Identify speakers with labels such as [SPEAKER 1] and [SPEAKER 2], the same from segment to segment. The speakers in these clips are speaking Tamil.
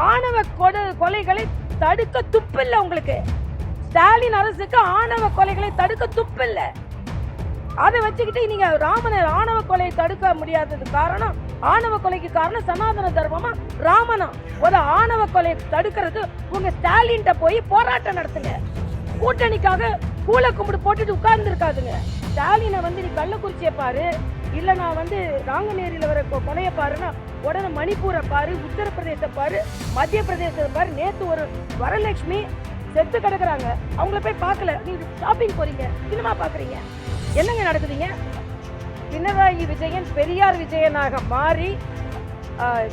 [SPEAKER 1] ஆணவ கொலைகளை தடுக்க துப்பில்ல உங்களுக்கு. ஸ்டாலின் அரசுக்கு ஆணவ கொலைகளை தடுக்க துப்பில்ல. அதை வச்சுக்கிட்டு நீங்க ராமனை ஆணவ கொலையை தடுக்க முடியாதது காரணம், ஆணவ கொலைக்கு காரணம் சனாதன தர்மமா ராமனா? ஒரு ஆணவ கொலை தடுக்கிறது உங்க ஸ்டாலின் போய் போராட்டம் நடத்துங்க. கூட்டணிக்காக கூல கும்பிடு போட்டுட்டு உட்கார்ந்து இருக்காதுங்க. ஸ்டாலினை நீ கள்ளக்குறிச்சியை பாரு, இல்ல நான் நாங்கநேரியில வர கொலைய பாருன்னா உடனே மணிப்பூரை பாரு, உத்தரப்பிரதேச பாரு, மத்திய பிரதேச பாரு. நேத்து ஒரு வரலட்சுமி செத்து கிடக்குறாங்க, அவங்கள போய் பார்க்கல. நீங்க ஷாப்பிங் போறீங்க, சினிமா பாக்குறீங்க, என்னங்க நடக்குதுங்க? பினராயி விஜயன் பெரியார் விஜயனாக மாறி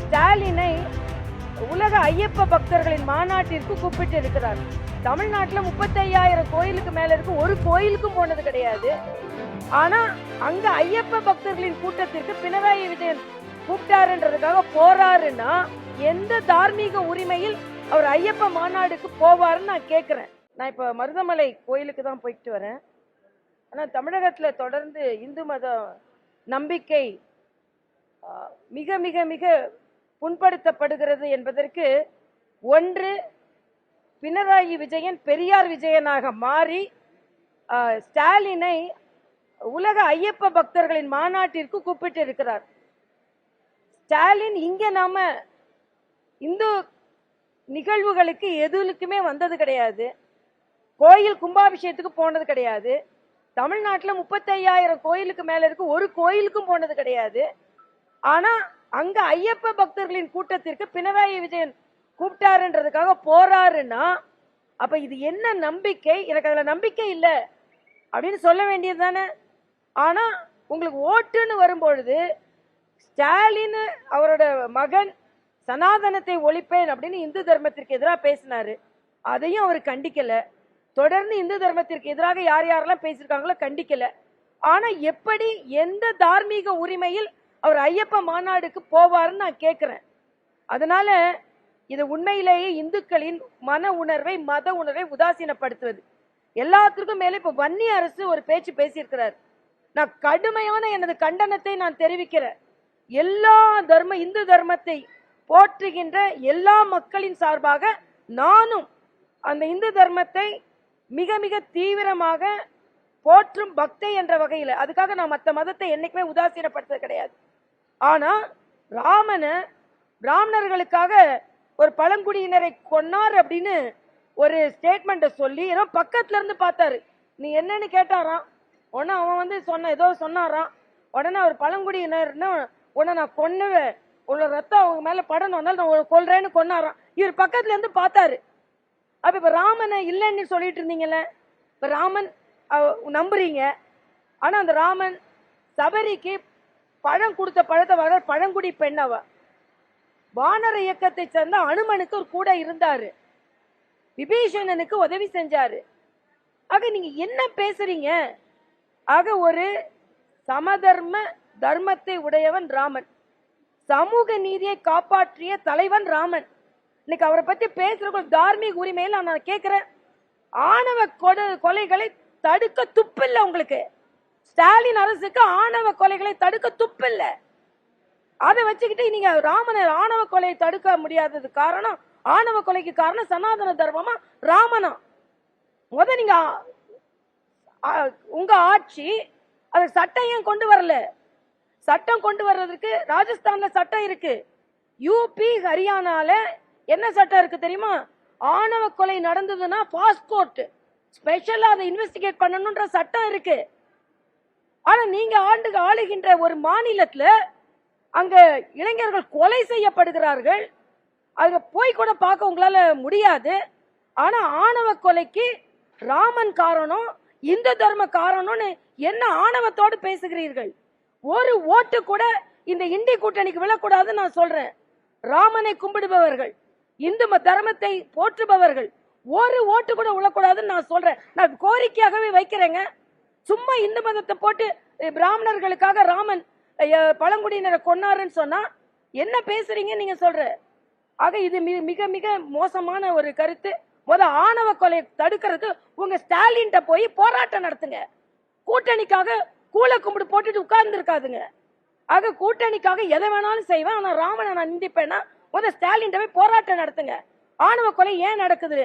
[SPEAKER 1] ஸ்டாலினை உலக ஐயப்ப பக்தர்களின் மாநாட்டிற்கு கூப்பிட்டு இருக்கிறார். தமிழ்நாட்டில் 35,000 கோயிலுக்கு மேல இருக்கு, ஒரு கோயிலுக்கும் போனது கிடையாது. ஆனா அங்க ஐயப்ப பக்தர்களின் கூட்டத்திற்கு பினராயி விஜயன் கூப்பிட்டாருன்றதுக்காக போறாருன்னா எந்த தார்மீக உரிமையில் அவர் ஐயப்ப மாநாடுக்கு போவாருன்னு நான் கேட்கிறேன். நான் இப்ப மருதமலை கோயிலுக்கு தான் போயிட்டு வரேன். ஆனா தமிழகத்துல தொடர்ந்து இந்து மத நம்பிக்கை மிக மிக மிக புண்படுத்தப்படுகிறது என்பதற்கு ஒன்று, பினராயி விஜயன் பெரியார் விஜயனாக மாறி ஸ்டாலினை உலக ஐயப்ப பக்தர்களின் மாநாட்டிற்கு கூப்பிட்டு இருக்கிறார். ஸ்டாலின் இங்க நாம இந்து நிகழ்வுகளுக்கு எதுலுக்குமே வந்தது கிடையாது, கோயில் கும்பாபிஷேகத்துக்கு போனது கிடையாது. தமிழ்நாட்டில் 35,000 கோயிலுக்கு மேல இருக்கு, ஒரு கோயிலுக்கும் போனது கிடையாது. ஆனா அங்க ஐயப்ப பக்தர்களின் கூட்டத்திற்கு பினராயி விஜயன் கூப்பிட்டாருன்றதுக்காக போறாருன்னா அப்ப இது என்ன நம்பிக்கை? எனக்கு அதுல நம்பிக்கை இல்லை அப்படின்னு சொல்ல வேண்டியது தானே. ஆனா உங்களுக்கு ஓட்டுன்னு வரும்பொழுது ஸ்டாலின் அவரோட மகன் சனாதனத்தை ஒழிப்பேன் அப்படின்னு இந்து தர்மத்திற்கு எதிராக பேசினாரு, அதையும் அவர் கண்டிக்கல. தொடர்ந்து இந்து தர்மத்திற்கு எதிராக யார் யாரெல்லாம் பேசியிருக்காங்களோ கண்டிக்கல. ஆனா எப்படி எந்த தார்மீக உரிமையில் அவர் ஐயப்ப மாநாடுக்கு போவாருன்னு நான் கேட்கிறேன். அதனால இது உண்மையிலேயே இந்துக்களின் மன உணர்வை மத உணர்வை உதாசீனப்படுத்துவது. எல்லாத்திற்கும் மேல இப்ப வன்னிய அரசு ஒரு பேச்சு பேசியிருக்கிறார். நான் கடுமையான எனது கண்டனத்தை நான் தெரிவிக்கிறேன். எல்லா இந்து தர்மத்தை போற்றுகின்ற எல்லா மக்களின் சார்பாக நானும் அந்த இந்து தர்மத்தை மிக மிக தீவிரமாக போற்றும் பக்தை என்ற வகையில், அதுக்காக நான் மற்ற மதத்தை என்னைக்குமே உதாசீனப்படுத்த கிடையாது. ஆனா பிராமணர்களுக்காக ஒரு பழங்குடியினரை கொன்னார் அப்படின்னு ஒரு ஸ்டேட்மெண்ட்டை சொல்லி ஏதோ பக்கத்துல இருந்து பார்த்தாரு. நீ என்னன்னு கேட்டாராம். உடனே அவன் சொன்ன ஏதோ சொன்னாராம். உடனே ஒரு பழங்குடியினர்னா உடனே நான் கொன்னுவேன், உள்ள ரத்தம் அவங்க மேல படணும், நான் கொல்றேன்னு கொன்னாராம். இவர் பக்கத்துல இருந்து பார்த்தாரு. அப்ப இப்ப ராமனை இல்லைன்னு சொல்லிட்டு இருந்தீங்கல்ல, இப்ப ராமன் நம்புறீங்க. ஆனா அந்த ராமன் சபரிக்கு பழம் கொடுத்த பழத்தை வர பழங்குடி பெண். அவ வானர இயக்கத்தை சேர்ந்த அனுமனுக்கு ஒரு கூட இருந்தாரு, விபீஷணனுக்கு உதவி செஞ்சாரு. ஆக நீங்க என்ன பேசுறீங்க? ஆக ஒரு சமதர்ம தர்மத்தை உடையவன் ராமன், சமூக நீதியை காப்பாற்றிய தலைவன் ராமன். இன்னைக்கு அவரை பத்தி பேசுற தார்மீக உரிமையில் நான் கேட்கிறேன். ஆணவ கொலைகளை தடுக்க துப்பில்ல உங்களுக்கு. ஸ்டாலின் அரசுக்கு ஆணவ கொலைகளை தடுக்க துப்பில்ல. அதை வச்சுக்கிட்டு நீங்க ராமனை ஆணவ கொலையை தடுக்க முடியாதது காரணம், ஆணவ கொலைக்கு காரணம் சனாதன தர்மமா ராமனா? நீங்க உங்க ஆட்சி அது சட்டம் ஏன் கொண்டு வரல? சட்டம் கொண்டு வர்றதுக்கு ராஜஸ்தான்ல சட்டம் இருக்கு, யூபி ஹரியானால என்ன சட்டம் இருக்கு தெரியுமா? ஆணவ கொலை நடந்ததுன்னா பாஸ்போர்ட் ஸ்பெஷலா அதை இன்வெஸ்டிகேட் பண்ணணும்ன்ற சட்டம் இருக்கு. ஆனா நீங்க ஆளுகின்ற ஒரு மாநிலத்துல அங்க இளைஞர்கள் கொலை செய்யப்படுகிறார்கள், அங்க போய் கூட பார்க்க உங்களால முடியாது. ஆனா ஆணவ கொலைக்கு ராமன் காரணம், இந்து தர்ம காரணம்னு என்ன ஆணவத்தோடு பேசுகிறீர்கள்? ஒரு ஓட்டு கூட இந்த இந்தி கூட்டணிக்கு விழக்கூடாதுன்னு நான் சொல்றேன். ராமனை கும்பிடுபவர்கள், இந்து தர்மத்தை போற்றுபவர்கள் ஒரு ஓட்டு கூட விழக்கூடாதுன்னு நான் சொல்றேன். நான் கோரிக்கையாகவே வைக்கிறேங்க. சும்மா இந்து மதத்தை போட்டு பிராமணர்களுக்காக ராமன் பழங்குடியினரை கொன்னாருன்னு சொன்னா என்ன பேசுறீங்க நீங்க சொல்ற? ஆக இது மிக மிக மோசமான ஒரு கருத்து. ஆணவ கொலை தடுக்கிறதுக்கு உங்க ஸ்டாலின் போய் போராட்டம் நடத்துங்க. கூட்டணிக்காக கூல கும்பிடு போட்டுட்டு உட்கார்ந்து இருக்காதுங்க. ஆக கூட்டணிக்காக எதை வேணாலும் செய்வேன், ஆனா ராமனை நான் நிந்திப்பேன்னா ஸ்டாலின் போய் போராட்டம் நடத்துங்க. ஆணவ கொலை ஏன் நடக்குது?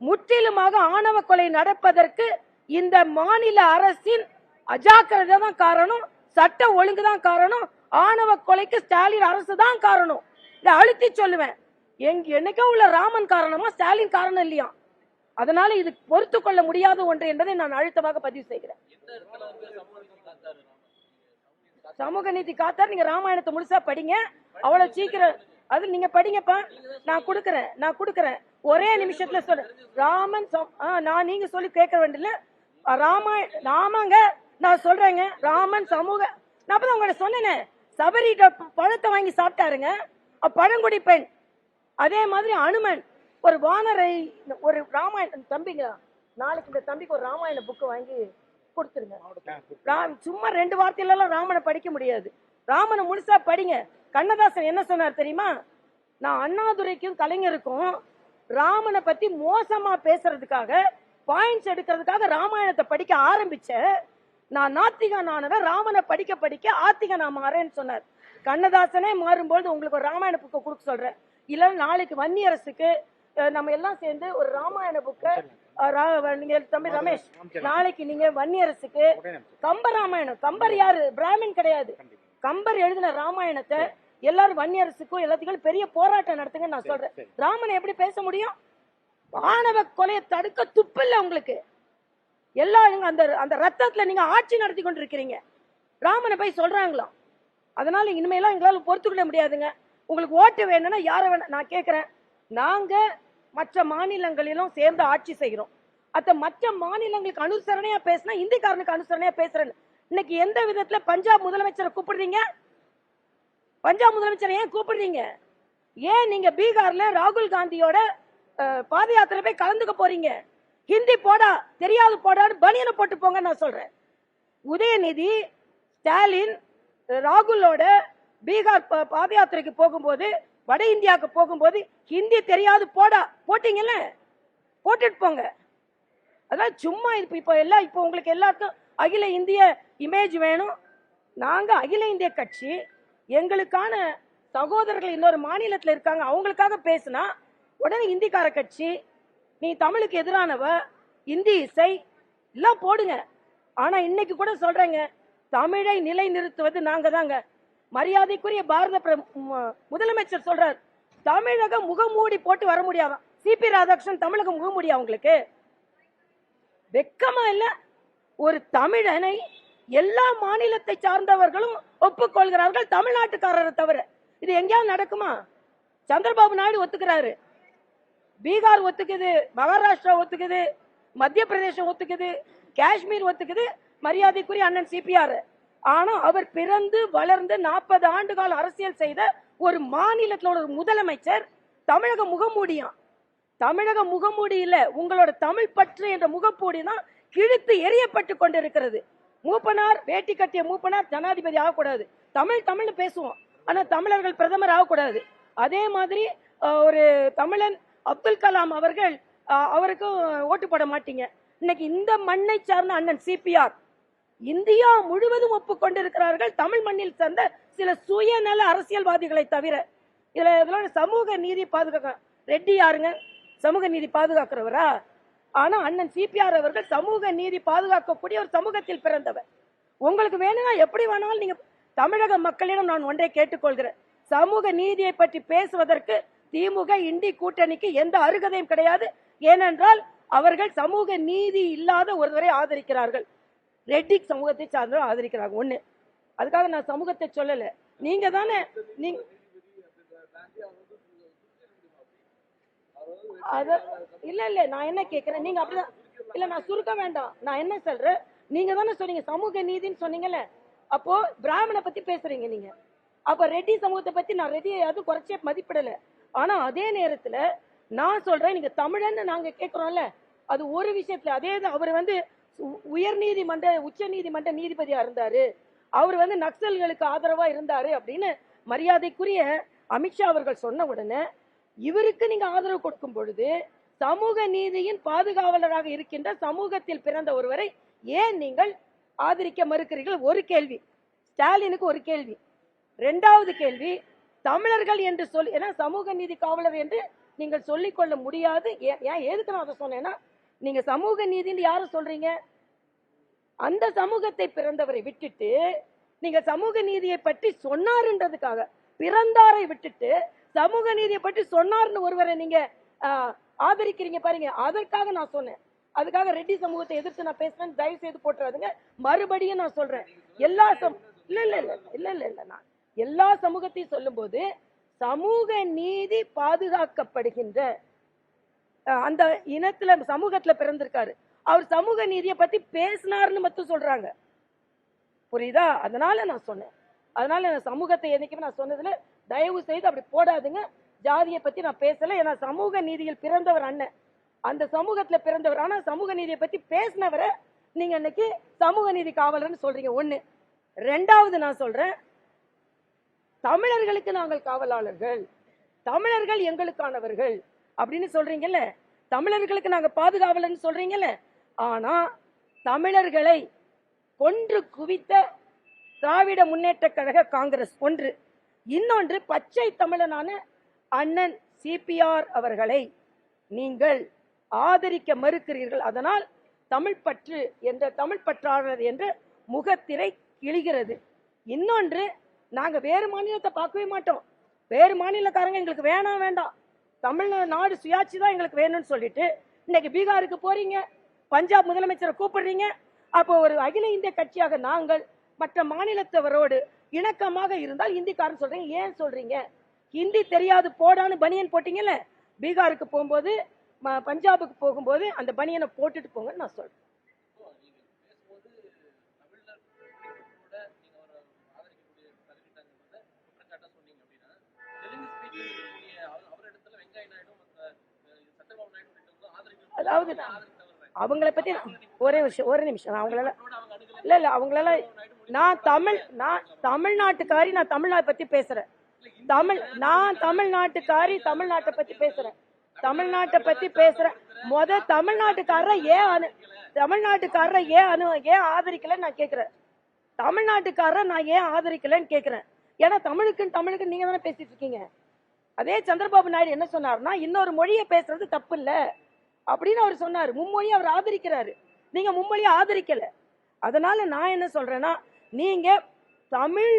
[SPEAKER 1] முற்றிலுமாக ஆணவ கொலை நடப்பதற்கு இந்த மாநில அரசின் அஜாக்கிரதை தான் காரணம், சட்ட ஒழுங்கு தான் காரணம், ஆணவ கொலைக்கு ஸ்டாலின் அரசு தான் காரணம். இதை அழுத்தி சொல்லுவேன். என்னைக்கோ உள்ள ராமன் காரணமா, ஸ்டாலின் காரணம் இல்லையா? அதனால இது பொறுத்து கொள்ள முடியாத ஒன்று என்பதை நான் அழுத்தமாக பதிவு செய்கிறேன். சமூக நீதி காத்தார். நீங்க ராமாயணத்தை முழுசா படிங்க, அவ்வளவு சீக்கிரம் அது நீங்க படிங்கப்பா. நான் கொடுக்கறேன் ஒரே நிமிஷத்துல சொல்றேன். ராமன் நான் நீங்க சொல்லி கேட்க வேண்டியல. ராமாங்க நான் சொல்றேங்க. ராமன் சமூக நான் அப்பதான் உங்கள்ட்ட சொன்னேன். சபரிட்ட பழத்தை வாங்கி சாப்பிட்டாருங்க, பழங்குடி பெண். அதே மாதிரி அனுமன் ஒரு வானரை ஒரு ராமாயணம் தம்பிங்க, நாளைக்கு இந்த தம்பிக்கு ஒரு ராமாயண புக்கு வாங்கி கொடுத்துருங்க. சும்மா 2 வார்த்தையில ராமனை படிக்க முடியாது. ராமனை முழுசா படிங்க. கண்ணதாசன் என்ன சொன்னார் தெரியுமா? நான் அண்ணாதுரைக்கும் கலைஞருக்கும் ராமனை பத்தி மோசமா பேசுறதுக்காக, பாயிண்ட்ஸ் எடுக்கிறதுக்காக ராமாயணத்தை படிக்க ஆரம்பிச்ச நான் நாத்திகனானவன், ராமனை படிக்க படிக்க ஆத்திக நான் மாறேன்னு சொன்னார். கண்ணதாசனே மாறும்போது உங்களுக்கு ஒரு ராமாயண புக்கை கொடுக்க சொல்றேன். இல்ல நாளைக்கு வன்னியரசுக்கு நம்ம எல்லாம் சேர்ந்து ஒரு ராமாயண புக்கை நீங்க தம்பி ரமேஷ், நாளைக்கு நீங்க வன்னியரசுக்கு கம்பராமாயணம், கம்பர் யாரு? பிராமின் கிடையாது. கம்பர் எழுதின ராமாயணத்தை எல்லாரும் வன்னியரசுக்கும் எல்லாத்துக்கும் பெரிய போராட்டம் நடத்துங்க நான் சொல்றேன். ராமனை எப்படி பேச முடியும்? ஆணவ கொலையை தடுக்க துப்பு இல்ல உங்களுக்கு. எல்லாம் அந்த ரத்தத்துல நீங்க ஆட்சி நடத்தி கொண்டு இருக்கிறீங்க. ராமனை போய் சொல்றாங்களாம். அதனால இனிமேலாம் எங்களால பொறுத்துக்கிட முடியாதுங்க. உங்களுக்கு ஓட்டு வேணும்னா யார வேணா நான் கேட்கிறேன். நாங்க மற்ற மாநிலங்களிலும் சேர்ந்து ஆட்சி செய்கிறோம். அத்த மற்ற மாநிலங்களுக்கு அனுசரணையா பேசினா இந்திக்காரனுக்கு அனுசரணையா பேசுறேன்னு இன்னைக்கு எந்த விதத்துல பஞ்சாப் முதலமைச்சரை கூப்பிடுறீங்க? பஞ்சாப் முதலமைச்சரை ஏன் கூப்பிடுறீங்க? ஏன் நீங்க பீகார்ல ராகுல் காந்தியோட பாத யாத்திரை போய் கலந்துக்க போறீங்க? ஹிந்தி போடா தெரியாது போடான்னு பனியனை போட்டு போங்க நான் சொல்றேன். உதயநிதி ஸ்டாலின் ராகுலோட பீகார் பாத யாத்திரைக்கு போகும்போது, வட இந்தியாவுக்கு போகும்போது ஹிந்தி தெரியாது போடா போட்டீங்கல்ல, போட்டுட்டு போங்க. அதான் சும்மா இப்போ உங்களுக்கு எல்லாருக்கும் அகில இந்திய இமேஜ் வேணும். நாங்க அகில இந்திய கட்சி, எங்களுக்கான சகோதரர்கள் இன்னொரு மாநிலத்தில் இருக்காங்க, அவங்களுக்காக பேசினா உடனே இந்திக்கார கட்சி, நீ தமிழுக்கு எதிரானவ, இந்தி இசை எல்லாம் போடுங்க. ஆனா இன்னைக்கு கூட சொல்றேங்க, தமிழை நிலை நிறுத்துவது நாங்க தாங்க. மரியாதைக்குரிய பாரத முதலமைச்சர் சொல்றார், தமிழக முகமூடி போட்டு வர முடியாதான். சிபி ராதாகிருஷ்ணன் தமிழக முகமூடி அவங்களுக்கு வெக்கமா இல்ல? ஒரு தமிழனை எல்லா மாநிலத்தை சார்ந்தவர்களும் ஒப்புக்கொள்கிறார்கள், தமிழ்நாட்டுக்காரரை தவிர. இது எங்கேயாவது நடக்குமா? சந்திரபாபு நாயுடு ஒத்துக்கிறாரு, பீகார் ஒத்துக்குது, மகாராஷ்டிரா ஒத்துக்குது, மத்திய பிரதேசம் ஒத்துக்குது, காஷ்மீர் ஒத்துக்குது, மரியாதைக்குரிய அண்ணன் சிபிஆர். ஆனா அவர் பிறந்து வளர்ந்து 40 ஆண்டு கால அரசியல் செய்த ஒரு மாநிலத்தில் ஒரு முதலமைச்சர் தமிழக முகமூடியான். தமிழக முகமூடி இல்ல, உங்களோட தமிழ் பற்று என்ற முகப்பூடி தான் கிழித்து எரியப்பட்டு கொண்டிருக்கிறது. மூப்பனார், வேட்டி கட்டிய மூப்பனார் ஜனாதிபதி ஆகக்கூடாது. தமிழ்னு பேசுவோம், ஆனா தமிழர்கள் பிரதமர் ஆகக்கூடாது. அதே மாதிரி ஒரு தமிழன் அப்துல் கலாம் அவர்கள், அவருக்கும் ஓட்டு போட மாட்டீங்க. இன்னைக்கு இந்த மண்ணை சார்ந்த அண்ணன் சிபிஆர் இந்தியா முழுவதும் ஒப்புக்கொண்டிருக்கிறார்கள், தமிழ் மண்ணில் சேர்ந்த சில சுயநல அரசியல்வாதிகளை தவிர. இதுல சமூக நீதி பாதுகாக்க ரெட்டி யாருங்க? சமூக நீதி பாதுகாக்கிறவரா? ஆனா அண்ணன் சிபிஆர் அவர்கள் சமூக நீதி பாதுகாக்கக்கூடிய ஒரு சமூகத்தில் பிறந்தவர். உங்களுக்கு வேணும்னா எப்படி வேணாலும் நீங்க தமிழக மக்களிடம் நான் ஒன்றை கேட்டுக்கொள்கிறேன், சமூக நீதியை பற்றி பேசுவதற்கு திமுக இண்டி கூட்டணிக்கு எந்த அருகதையும் கிடையாது. ஏனென்றால் அவர்கள் சமூக நீதி இல்லாத ஒருவரை ஆதரிக்கிறார்கள், ரெட்டி சமூகத்தை சார்ந்தவர் ஆதரிக்கிறாங்க. ஒண்ணு, அதுக்காக நான் சமூகத்தை சொல்லல. நீங்க தானே இல்ல நான் என்ன கேக்குறேன், நீங்க அப்படிதான் இல்ல, நான் சுருக்க வேண்டாம். நான் என்ன சொல்றேன், நீங்க தானே சொன்னீங்க சமூக நீதின்னு சொன்னீங்கல்ல, அப்போ பிராமண பத்தி பேசுறீங்க நீங்க. அப்ப ரெட்டி சமூகத்தை பத்தி நான் ரெட்டியை அது குறைச்சே மதிப்பிடல. ஆனா அதே நேரத்துல நான் சொல்றேன், நீங்க தமிழன்னு நாங்க கேட்கிறோம்ல, அது ஒரு விஷயத்துல. அதே அவர் உயர் நீதிமன்ற உச்ச நீதிமன்ற நீதிபதியா இருந்தாரு, அவர் நக்சல்களுக்கு ஆதரவா இருந்தாரு அப்படின்னு மரியாதைக்குரிய அமித்ஷா அவர்கள் சொன்ன உடனே இவருக்கு நீங்க ஆதரவு கொடுக்கும் பொழுது சமூக நீதியின் பாதுகாவலராக இருக்கின்ற சமூகத்தில் பிறந்த ஒருவரை ஏன் நீங்கள் ஆதரிக்க மறுக்கிறீர்கள்? ஒரு கேள்வி. ஸ்டாலினுக்கு ஒரு கேள்வி. 2வது கேள்வி, தமிழர்கள் என்று சொல்லி, ஏன்னா சமூக நீதி காவலர் என்று நீங்கள் சொல்லிக்கொள்ள முடியாது. ஏன் எதுக்கு நான் அதை சொன்னேன்னா, நீங்க சமூக நீதின்னு யார சொல்றீங்க? அந்த சமூகத்தை பிறந்தவரை விட்டுட்டு நீங்க சமூக நீதியை பற்றி சொன்னாருன்றதுக்காக, பிறந்தாரை விட்டுட்டு சமூக நீதியை பற்றி சொன்னார்னு ஒருவரை நீங்க ஆதரிக்கிறீங்க பாருங்க. அதற்காக நான் சொன்னேன். அதுக்காக ரெட்டி சமூகத்தை எதிர்த்து நான் பேசுறேன், தயவு செய்து போட்டுறாதுங்க. மறுபடியும் நான் சொல்றேன், எல்லா நான் எல்லா சமூகத்தையும் சொல்லும் போது சமூக நீதி பாதுகாக்கப்படுகின்ற அந்த இனத்துல சமூகத்துல பிறந்திருக்காரு, அவர் சமூக நீதியை பத்தி பேசினார்னு மட்டும் சொல்றாங்க, புரியுதா? அதனால நான் சொன்னேன். அதனால சமூகத்தை என்னைக்குமே நான் சொன்னதுல தயவு செய்து அப்படி போடாதுங்க. ஜாதியை பத்தி நான் பேசல, ஏன்னா சமூக நீதியில் பிறந்தவர் அண்ணன், அந்த சமூகத்துல பிறந்தவர். ஆனா சமூக நீதியை பத்தி பேசினவரை நீங்க இன்னைக்கு சமூக நீதி காவலர்னு சொல்றீங்க. ஒண்ணு. ரெண்டாவது நான் சொல்றேன், தமிழர்களுக்கு நாங்கள் காவலாளர்கள், தமிழர்கள் எங்களுக்கானவர்கள் அப்படின்னு சொல்றீங்கல்ல, தமிழர்களுக்கு நாங்க பாதுகாவலர்னு சொல்றீங்கல்ல. ஆனா தமிழர்களை கொன்று குவித்த திராவிட முன்னேற்ற கழக காங்கிரஸ் ஒன்று, இன்னொன்று பச்சை தமிழனான அண்ணன் சிபிஆர் அவர்களை நீங்கள் ஆதரிக்க மறுக்கிறீர்கள். அதனால் தமிழ் பற்று என்ற தமிழ் பற்றாளர் என்ற முகத்திரை கிழிகிறது. இன்னொன்று, நாங்க வேறு மாநிலத்தை பார்க்கவே மாட்டோம், வேறு மாநிலக்காரங்க எங்களுக்கு வேண்டாம், தமிழ்நாடு சுயாட்சி தான் எங்களுக்கு வேணும்னு சொல்லிட்டு இன்னைக்கு பீகாருக்கு போறீங்க, பஞ்சாப் முதலமைச்சரை கூப்பிடுறீங்க. அப்போ ஒரு அகில இந்திய கட்சியாக நாங்கள் மற்ற மாநிலத்தவரோடு இணக்கமாக இருந்தால் இந்திக்காரன் சொல்றீங்க. ஏன் சொல்றீங்க? ஹிந்தி தெரியாது போடான்னு பனியன் போட்டீங்கல்ல, பீகாருக்கு போகும்போது பஞ்சாபுக்கு போகும்போது அந்த பனியனை போட்டுட்டு போங்கன்னு நான் சொல்றேன். அதாவது அவங்களை பத்தி ஒரே நிமிஷம் அவங்களால இல்ல அவங்களால நான் தமிழ்நாட்டுக்காரி, நான் தமிழ்நாட்டை பத்தி பேசுறேன். நான் தமிழ்நாட்டுக்காரி, தமிழ்நாட்டை பத்தி பேசுறேன். தமிழ்நாட்டுக்காரரை ஏன் ஆதரிக்கலன்னு நான் கேக்குறேன். தமிழ்நாட்டுக்காரரை நான் ஏன் ஆதரிக்கலன்னு கேக்குறேன். ஏன்னா தமிழுக்கு நீங்க தானே பேசிட்டு இருக்கீங்க. அதே சந்திரபாபு நாயுடு என்ன சொன்னார்னா, இன்னொரு மொழியை பேசுறது தப்பு இல்ல அப்படின்னு அவர் சொன்னாரு. மும்மொழி அவர் ஆதரிக்கிறாரு, நீங்க மும்மொழியை ஆதரிக்கல. அதனால நான் என்ன சொல்றேன்னா, நீங்க தமிழ்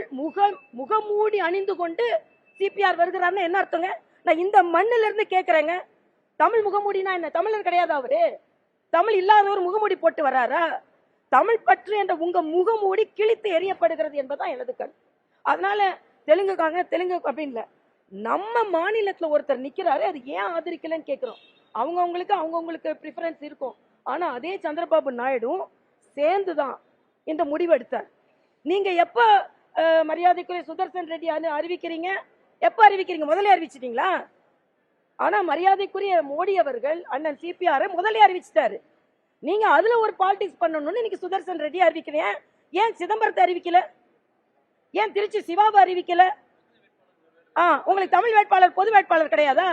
[SPEAKER 1] முகமூடி அணிந்து கொண்டு சிபிஆர் வருகிறாருன்னு என்ன அர்த்தங்க? நான் இந்த மண்ணில இருந்து கேக்குறேங்க, தமிழ் முகமூடினா என்ன? தமிழர் கிடையாது அவரு? தமிழ் இல்லாதவர் முகமூடி போட்டு வர்றாரா? தமிழ் பற்று என்ற உங்க முகமூடி கிழித்து எறியப்படுகிறது என்பதுதான் எனது கருத்து. அதனால தெலுங்கு அப்படின்னு நம்ம மாநிலத்துல ஒருத்தர் நிக்கிறாரு, அது ஏன் ஆதரிக்கலன்னு கேக்குறோம். அவங்கவுங்களுக்கு ப்ரிஃபரன்ஸ் இருக்கும். ஆனா அதே சந்திரபாபு நாயுடும் சேர்ந்துதான் இந்த முடிவு எடுத்தார். நீங்க எப்ப மரியாதைக்குரிய சுதர்சன் ரெட்டி அறிவிக்கிறீங்க? எப்ப அறிவிக்கிறீங்க? முதல்ல அறிவிச்சிட்டீங்களா? ஆனா மரியாதைக்குரிய மோடி அவர்கள் அண்ணன் சிபிஆர் முதல்ல அறிவிச்சிட்டாரு. நீங்க அதுல ஒரு பாலிடிக்ஸ் பண்ணணும்னு இன்னைக்கு சுதர்சன் ரெட்டி அறிவிக்கிறேன். ஏன் சிதம்பரத்தை அறிவிக்கல? ஏன் திருச்சி சிவாவை அறிவிக்கல? உங்களுக்கு தமிழ் வேட்பாளர் பொது வேட்பாளர் கிடையாதா?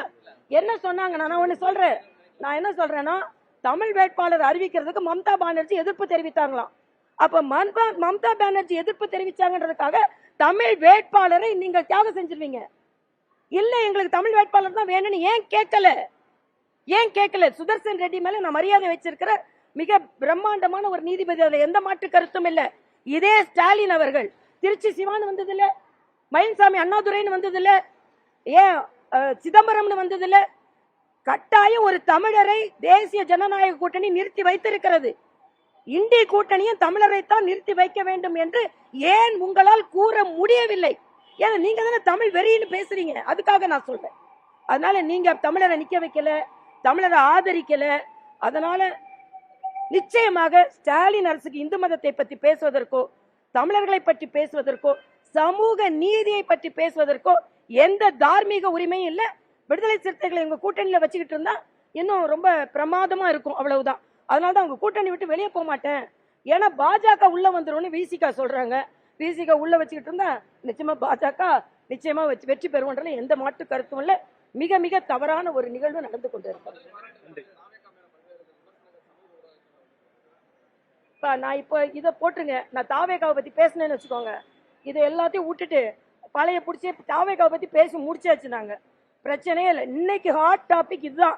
[SPEAKER 1] என்ன சொன்னாங்க? நான் ஒண்ணு சொல்றேன். நான் என்ன சொல்றேன்னா, தமிழ் வேட்பாளர் அறிவிக்கிறதுக்கு மம்தா பானர்ஜி எதிர்ப்பு தெரிவித்தாங்களாம். அப்ப மம்தா பானர்ஜி எதிர்ப்பு தெரிவிச்சாங்கன்றதுக்காக தமிழ் வேட்பாளரை நீங்கள் தியாகம் செஞ்சிருவீங்க? இல்ல, எங்களுக்கு தமிழ் வேட்பாளர் தான் வேணும்னு ஏன் கேட்கல? சுதர்சன் ரெட்டி மேல நான் மரியாதை வச்சிருக்கிற மிக பிரம்மாண்டமான ஒரு நீதிபதி, அதுல எந்த மாற்று கருத்தும் இல்ல. இதே ஸ்டாலின் அவர்கள் திருச்சி சிவான்னு வந்தது இல்ல, மயில்சாமி அண்ணாதுரைன்னு வந்தது இல்ல, ஏன் சிதம்பரம்னு வந்தது இல்ல. கட்டாயம் ஒரு தமிழரை தேசிய ஜனநாயக கூட்டணி நிறுத்தி வைத்திருக்கிறது. இந்திய கூட்டணியும் தமிழரை தான் நிறுத்தி வைக்க வேண்டும் என்று ஏன் உங்களால் கூற முடியவில்லை? ஏன்னா நீங்க தானே தமிழ் வெறின்னு பேசுறீங்க. அதுக்காக நான் சொல்றேன். அதனால நீங்க தமிழரை நிக்க வைக்கல, தமிழரை ஆதரிக்கல. அதனால நிச்சயமாக ஸ்டாலின் அரசுக்கு இந்து மதத்தை பற்றி பேசுவதற்கோ, தமிழர்களை பற்றி பேசுவதற்கோ, சமூக நீதியை பற்றி பேசுவதற்கோ எந்த தார்மீக உரிமையும் இல்ல. விடுதலை சிறுத்தைகளை உங்க கூட்டணியில வச்சுக்கிட்டு இருந்தா இன்னும் ரொம்ப பிரமாதமா இருக்கும், அவ்வளவுதான். அதனாலதான் உங்க கூட்டணி விட்டு வெளியே போக மாட்டேன். ஏன்னா பாஜக உள்ள வந்துரும்னு விசிகா சொல்றாங்க. விசிகா உள்ள வச்சுக்கிட்டு இருந்தா நிச்சயமா பாஜக நிச்சயமா வெற்றி பெறுவோன்றதுல எந்த மாற்று கருத்தும் இல்ல. மிக மிக தவறான ஒரு நிகழ்வு நடந்து கொண்டு இருக்கு. நான் இப்ப இதை போட்டுருங்க. நான் தாவேகாவை பத்தி பேசினேன்னு வச்சுக்கோங்க, இதை எல்லாத்தையும் விட்டுட்டு பழைய பிடிச்சி தாவேக்காவை பத்தி பேசி முடிச்சாச்சு. நாங்க பிரச்சனையே இல்லை. இன்னைக்கு ஹாட் டாபிக் இதுதான்.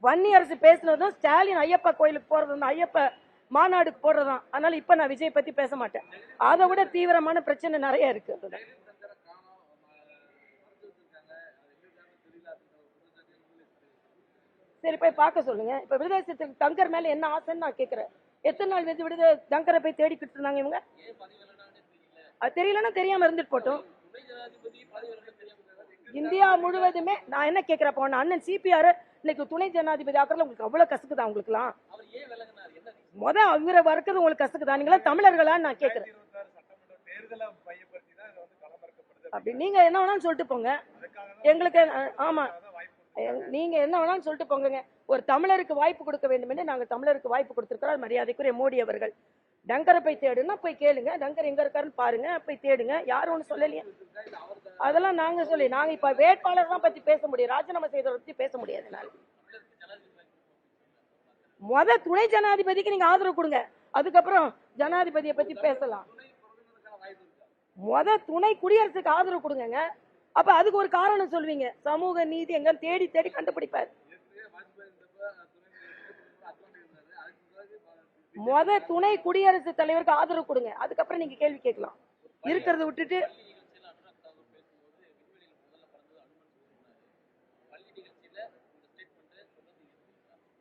[SPEAKER 1] வன்னி அரசு பேசுனதும் ஸ்டாலின் ஐயப்பா கோயிலுக்கு போறதும் ஐயப்ப மாநாடுக்கு போடுறதுதான். அதனால இப்ப நான் விஜய் பத்தி பேச மாட்டேன். அதை விட தீவிரமான பிரச்சனை நிறைய இருக்கு. சரி போய் பார்க்க சொல்லுங்க. இப்ப விடுதலை சிறுத்தைகள் தங்கர் மேல என்ன ஆசைன்னு நான் கேட்கிறேன். எத்தனை நாள் விடுதலை தங்கரை போய் தேடிக்கிட்டு இருந்தாங்க இவங்க? அது தெரியலன்னா தெரியாம இருந்துட்டு போட்டோம். இந்தியா முழுவதுமே நான் என்ன கேட்கிறப்ப அண்ணன் சிபிஆர் இன்னைக்கு துணை ஜனாதிபதி ஆக்குறதுல உங்களுக்கு அவ்வளவு கசக்குதா? உங்களுக்குலாம் அவரை வறுக்கிறது உங்களுக்கு கசக்குதா? நீங்களா தமிழர்களா நான் கேட்கிறேன். அப்படி நீங்க என்ன வேணாலும் சொல்லிட்டு போங்க. எங்களுக்கு ஆமா, நீங்க என்ன வேணாலும் சொல்லிட்டு போங்க. ஒரு தமிழருக்கு வாய்ப்பு கொடுக்க வேண்டும் என்று நாங்க தமிழருக்கு வாய்ப்பு கொடுத்திருக்கிறோம். மரியாதைக்குரிய மோடி அவர்கள். டங்கரை போய் தேடுனா போய் கேளுங்க. டங்கர் எங்க இருக்காருன்னு பாருங்க, போய் தேடுங்க. யாரும் ஒண்ணு சொல்லலையே. அதெல்லாம் நாங்க இப்ப வேட்பாளர் தான் பத்தி பேச முடியும். ராஜினாமா செய்தவரை பத்தி பேச முடியாது. துணை ஜனாதிபதிக்கு நீங்க ஆதரவு கொடுங்க, அதுக்கப்புறம் ஜனாதிபதியை பத்தி பேசலாம். துணை குடியரசுக்கு ஆதரவு கொடுங்க. அப்ப அதுக்கு ஒரு காரணம் சொல்வீங்க. சமூக நீதி எங்க தேடி தேடி கண்டுபிடிப்பாரு. துணை குடியரசுத் தலைவருக்கு ஆதரவு கொடுங்க, அதுக்கப்புறம் நீங்க கேள்வி கேட்கலாம். இருக்கிறத விட்டுட்டு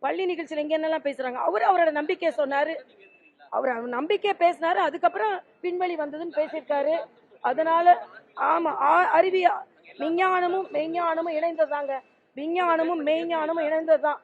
[SPEAKER 1] பள்ளி நிகழ்ச்சியில எங்க என்னெல்லாம் பேசுறாங்க. அவரோட நம்பிக்கையை சொன்னாரு. அவர் நம்பிக்கையை பேசினாரு. அதுக்கப்புறம் பின்வழி வந்ததுன்னு பேசியிருக்காரு. அதனால ஆமா, விஞ்ஞானமும் மெய்ஞானமும் இணைந்ததாங்க. விஞ்ஞானமும் மெய்ஞானமும் இணைந்ததுதான்.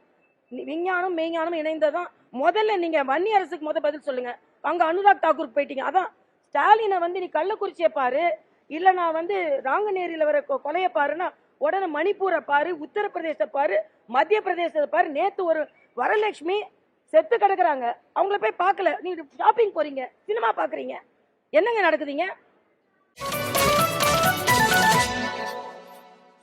[SPEAKER 1] விஞ்ஞானம் மெய்ஞானம் இணைந்ததான். முதல்ல நீங்க வன்னி அரசுக்கு பதில் சொல்லுங்க. அங்க அனுராக் தாக்கூருக்கு போயிட்டீங்க. அதான் ஸ்டாலினை நீ கள்ளக்குறிச்சியை பாரு, இல்ல நான் ராங்கநேரியில வர கொலைய பாருன்னா உடனே மணிப்பூரை பாரு, உத்தரப்பிரதேசத்தை பாரு, மத்திய பிரதேசத்தை பாரு. நேத்து ஒரு வரலட்சுமி செத்து கிடக்குறாங்க, அவங்கள போய் பார்க்கல. நீங்க ஷாப்பிங் போறீங்க, சினிமா பாக்குறீங்க, என்னங்க நடக்குதுங்க?